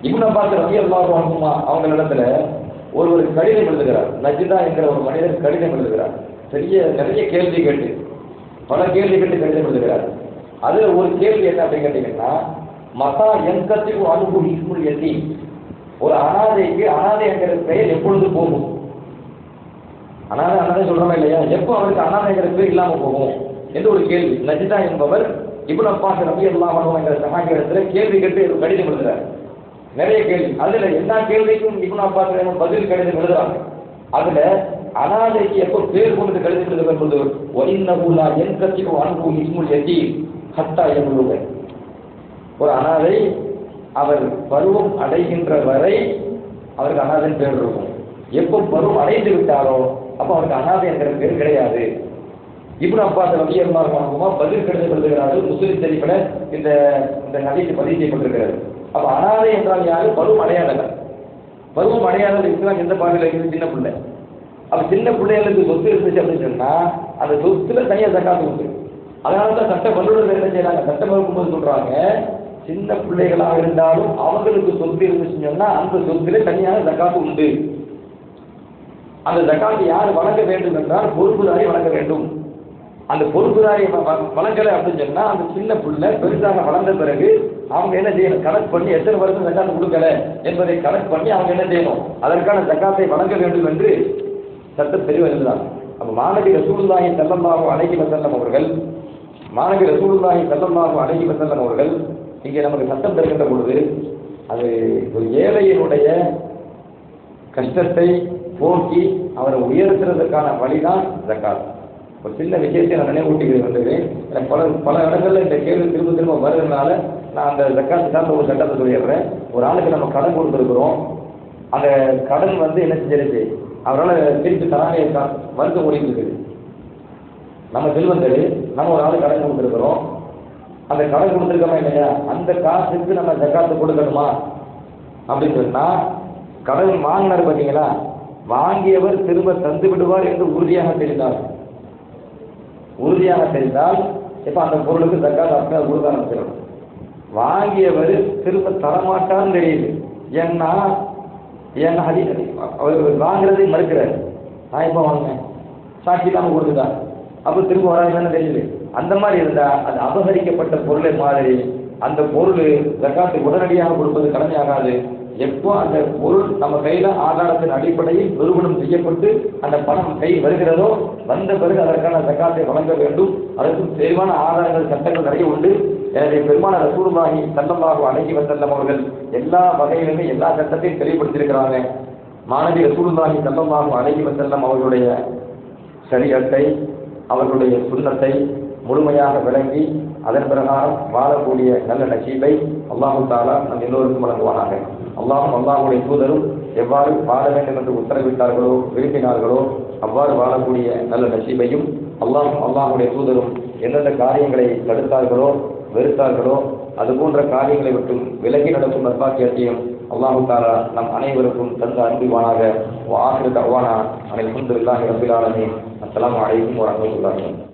இப்னு அப்பாஸ் ரலியல்லாஹு அன்ஹுமா அவங்களிடத்துல ஒருவர் கடிதம் எழுதுகிறார். நஜ்தா என்கிற ஒரு மனிதர் கடிதம் எழுதுகிறார். நிறைய கேள்வி கேட்டு பல கேள்வி கேட்டு கடிதம் எழுதுகிறார். அதுல ஒரு கேள்வி என்ன அப்படின்னு கேட்டீங்கன்னா, மதா என்கத்திற்கு அனுபவம் இஸ்முல் எத்தி, ஒரு அனாதைக்கு அனாதை என்கிற பெயர் எப்பொழுது போகும்? அனாதை சொல்றோமா இல்லையா? எப்போ அவருக்கு அனாதை என்கிற பேர் இல்லாம போகும் என்று ஒரு கேள்வி. நஜ்தா என்பவர் இப்னு அப்பாஸ் ரலியல்லாஹு அன்ஹு என்கிற சஹாபியிடத்துல கேள்வி கேட்டு ஒரு கடிதம் எழுதுறார். நிறைய கேள்வி. அதுல எல்லா கேள்விக்கும் இப்னு அப்பாஸ் பதில் கடிதம் எழுதுறாங்க. அதுல அனாதைக்கு எப்போ பேர் கொண்டு கடிதம் எழுதுவது, ஒலின்னகுலா என் கத்திக்கு அனுப்பும் இஸ்முல் எத்தி ஹத்தா எவ்வளவு, ஒரு அனாதை அவர் பருவம் அடைகின்ற வரை அவருக்கு அனாதைன்னு பேர் இருக்கும். எப்போ பருவம் அடைந்து விட்டாரோ அப்போ அவருக்கு அனாதை என்கிற பேர் கிடையாது. இப்னு அப்பாஸ் ரலியல்லாஹு அன்ஹுமா பதில் கடிதம் எழுதுகிறார்கள். முஸ்லிம் ஷரீஃபில் இந்த ஹதீஸ் பதிவு செய்யப்பட்டிருக்கிறது. அப்ப அனாதை என்றால் யாரு? பருவம் அடையாதவர். பருவம் அடையாதவர் இஸ்லாம் எந்த பாதையில் இருக்குது? சின்ன பிள்ளை. அப்ப சின்ன பிள்ளைகளுக்கு சொத்து இருந்துச்சு அப்படின்னு சொன்னா அந்த சொத்துல தனியா ஜக்காத்து உண்டு. அதனாலதான் சட்ட வல்லுநர்கள் என்ன செய்யறாங்க? சட்டம் இருக்கும்போது சொல்றாங்க, சின்ன பிள்ளைகளாக இருந்தாலும் அவங்களுக்கு சொத்து இருந்துச்சுன்னு சொன்னா அந்த சொத்துல தனியாக ஜக்காத்து உண்டு. அந்த ஜக்காத்து யார் வழங்க வேண்டும் என்றால் பொறுப்புதாரி வழங்க வேண்டும். அந்த பொறுப்புதாரி வழங்கலை அப்படின்னு சொன்னா அந்த சின்ன பிள்ளை பெருசாக வளர்ந்த பிறகு அவங்க என்ன செய்யணும்? கணக்கு பண்ணி எத்தனை வருஷம் ஜக்காத்து கொடுக்கல என்பதை கணக்கு பண்ணி அவங்க என்ன செய்யணும்? அதற்கான ஜக்காத்தை வழங்க வேண்டும் என்று சட்டம் தெளிவாக இருந்தாங்க. அப்ப மாணவி ரசூலுல்லாஹி ஸல்லல்லாஹு அலைஹி வஸல்லம் அவர்கள் அவர்கள் இங்கே நமக்கு சட்டம் தருகின்ற பொழுது அது ஒரு ஏழையினுடைய கஷ்டத்தை போக்கி அவரை உயர்த்துறதுக்கான வழிதான் ஜக்காத். ஒரு சின்ன விஷயத்தை நான் நினைவூட்டிக்கிறேன் வந்துக்கிறேன். பல இடங்கள்ல இந்த கேள்வி திரும்ப திரும்ப வருகிறதுனால நான் அந்த ஜக்காத்து சார்ந்த ஒரு சட்டத்தை சொல்லிடுறேன். ஒரு ஆளுக்கு நம்ம கடன் கொடுத்துருக்குறோம். அந்த கடன் என்ன செஞ்சிருச்சு? அவரால் திருப்பி தரானே வருத்தம் ஓடிட்டு இருக்குது. நம்ம செல்வந்தர், நம்ம ஒரு ஆளு கடன் கொடுத்துருக்குறோம். அந்த கடன் கொடுத்துருக்கோமா இல்லையா? அந்த காசுக்கு நம்ம ஜக்காத்து கொடுக்கணுமா அப்படின்னு சொன்னா, கடன் வாங்கினார் பார்த்தீங்களா, வாங்கியவர் திரும்ப தந்து விடுவார் என்று உறுதியாக தெரிந்தால் இப்ப அந்த பொருளுக்கு ஜக்காத் அப்படியே கொடுக்க ஆரம்பிச்சிடும். வாங்கியவர் திரும்ப தரமாட்டான்னு தெரியுது. ஏன்னா அவர் வாங்குறதை மறுக்கிறார். நான் இப்ப வாங்கினேன், சாட்சி இல்லாம கொடுத்துட்டா, அப்ப திரும்ப வராதுன்னு தெரியுது. அந்த மாதிரி இருந்தா அது அபகரிக்கப்பட்ட பொருளை மாதிரி அந்த பொருள் ஜக்காத்து உடனடியாக கொடுப்பது கடமையாகாது. எப்போ அந்த பொருள் நம்ம கையில ஆதாரத்தின் அடிப்படையில் நிறுவனம் செய்யப்பட்டு அந்த பணம் கை வருகிறதோ வந்த பிறகு அதற்கான ஜக்காத்தை வழங்க வேண்டும். அதற்கு தெளிவான ஆதாரங்கள் சட்டங்கள் நிறைய உண்டு. எனவே பெருமான ரசூலுல்லாஹி ஸல்லல்லாஹு அலைஹி வஸல்லம் அவர்கள் எல்லா வகையிலுமே எல்லா சட்டத்தையும் தெளிவுபடுத்தியிருக்கிறாங்க. மாணவி ரசூலுல்லாஹி ஸல்லல்லாஹு அலைஹி வஸல்லம் அவர்களுடைய ஷரீஅத்தை, அவர்களுடைய சுன்னத்தை முழுமையாக விளங்கி அதன் பிரகாரம் வாழக்கூடிய நல்ல நசீபை அல்லாஹு தஆலா நம் எல்லோருக்கும் வழங்குவானாக. அல்லாஹுடைய தூதரும் எவ்வாறு வாழ வேண்டும் என்று உத்தரவிட்டார்களோ விரும்பினார்களோ அவ்வாறு வாழக்கூடிய நல்ல நசீபையும், அல்லாஹுடைய தூதரும் எந்தெந்த காரியங்களை தடுத்தார்களோ வெறுத்தார்களோ அது போன்ற காரியங்களை விட்டு விலகி நடக்கும் நற்பாக்கியத்தையும் அல்லாஹு தஆலா நம் அனைவருக்கும் தந்து அனுப்புவானாக. வ ஆகிரு தஅவானா அல்ஹம்துலில்லாஹி ரப்பில் ஆலமீன். அஸ்ஸலாமு அலைக்கும் வரஹ்மத்துல்லாஹி.